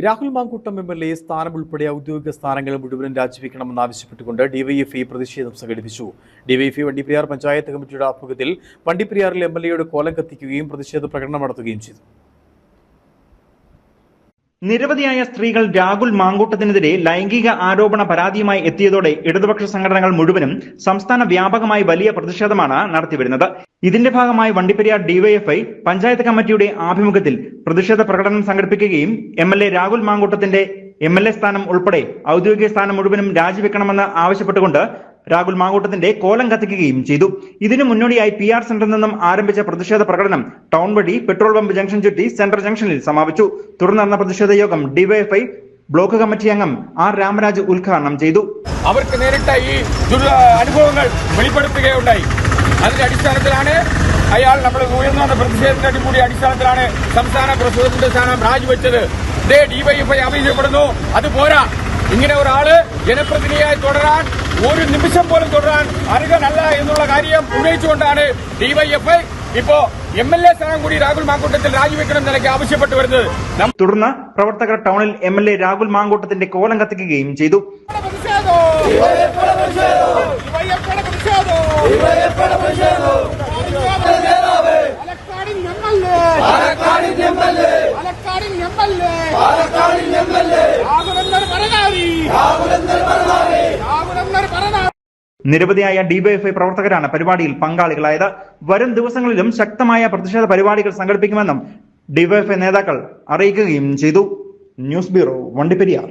Rahul Mankoottam MLA സ്ഥാനം ഉൾപ്പെടെ ഔദ്യോഗിക സ്ഥാനങ്ങൾ മുഴുവനും രാജിവെക്കണമെന്നാവശ്യപ്പെട്ടുകൊണ്ട് ഡിവൈഎഫ്ഐ പ്രതിഷേധം സംഘടിപ്പിച്ചു. ഡിവൈഎഫ്ഐ വണ്ടിപ്പെരിയാർ പഞ്ചായത്ത് കമ്മിറ്റിയുടെ ആഭിമുഖ്യത്തിൽ വണ്ടിപ്പെരിയാറിൽ എം.എൽ.എയുടെ കോലം കത്തിക്കുകയും പ്രതിഷേധ പ്രകടനം നടത്തുകയും ചെയ്തു. നിരവധിയായ സ്ത്രീകൾ രാഹുൽ മാങ്കൂട്ടത്തിനെതിരെ ലൈംഗിക ആരോപണ പരാതിയുമായി എത്തിയതോടെ ഇടതുപക്ഷ സംഘടനകൾ മുഴുവനും സംസ്ഥാന വ്യാപകമായി വലിയ പ്രതിഷേധമാണ് നടത്തിവരുന്നത്. ഇതിന്റെ ഭാഗമായി വണ്ടിപ്പെരിയാർ ഡിവൈഎഫ്ഐ പഞ്ചായത്ത് കമ്മിറ്റിയുടെ ആഭിമുഖ്യത്തിൽ പ്രതിഷേധ പ്രകടനം സംഘടിപ്പിക്കുകയും എം.എൽ.എ രാഹുൽ മാങ്കൂട്ടത്തിന്റെ എം.എൽ.എ സ്ഥാനം ഉൾപ്പെടെ ഔദ്യോഗിക സ്ഥാനം മുഴുവനും രാജിവെക്കണമെന്ന് ആവശ്യപ്പെട്ടുകൊണ്ട് രാഹുൽ മാങ്കൂട്ടത്തിന്റെ കോലം കത്തിക്കുകയും ചെയ്തു. ഇതിനു മുന്നോടിയായി PR സെന്ററിൽ നിന്നും ആരംഭിച്ച പ്രതിഷേധ പ്രകടനം ടൗൺ വഴി പെട്രോൾ പമ്പ് ജംഗ്ഷൻ ചുറ്റി സെൻട്രൽ ജംഗ്ഷനിൽ സമാപിച്ചു. തുടർന്ന് നടന്ന പ്രതിഷേധ യോഗം ഡിവൈഎഫ്ഐ ബ്ലോക്ക് കമ്മിറ്റി അംഗം R. രാമരാജ് ഉദ്ഘാടനം ചെയ്തു. അവർക്ക് നേരിട്ട ഈ അനുഭവങ്ങൾ വെളിപ്പെടുത്തുകയുണ്ടായി. അതിന്റെ അടിസ്ഥാനത്തിലാണ് അയാൾ നമ്മൾ ഉയർന്ന പ്രതിഷേധത്തിന്റെ കൂടി അടിസ്ഥാനത്തിലാണ് സംസ്ഥാന പ്രസിഡന്റ് സ്ഥാനം രാജിവെച്ചത്. ഇതേ ഡിവൈഎഫ്ഐ ആവശ്യപ്പെടുന്നു. അത് പോരാ, ഇങ്ങനെ ഒരാള് ജനപ്രതിനിധിയായി തുടരാൻ ഒരു നിമിഷം പോലും തുടരാൻ അർഹനല്ല എന്നുള്ള കാര്യം ഉന്നയിച്ചുകൊണ്ടാണ് ഡിവൈഎഫ്ഐ ഇപ്പോ എം.എൽ.എ സ്ഥാനം കൂടി രാഹുൽ മാങ്കൂട്ടത്തിൽ രാജിവെക്കണം നിലയ്ക്ക് ആവശ്യപ്പെട്ടു വരുന്നത്. തുടർന്ന് പ്രവർത്തകർ ടൗണിൽ എം.എൽ.എ രാഹുൽ മാങ്കൂട്ടത്തിന്റെ കോലം കത്തിക്കുകയും ചെയ്തു. നിരവധിയായ ഡിവൈഎഫ്ഐ പ്രവർത്തകരാണ് പരിപാടിയിൽ പങ്കാളികളായത്. വരും ദിവസങ്ങളിലും ശക്തമായ പ്രതിഷേധ പരിപാടികൾ സംഘടിപ്പിക്കുമെന്നും ഡിവൈഎഫ്ഐ നേതാക്കൾ അറിയിക്കുകയും ചെയ്തു. News bureau, Vandiperiyar.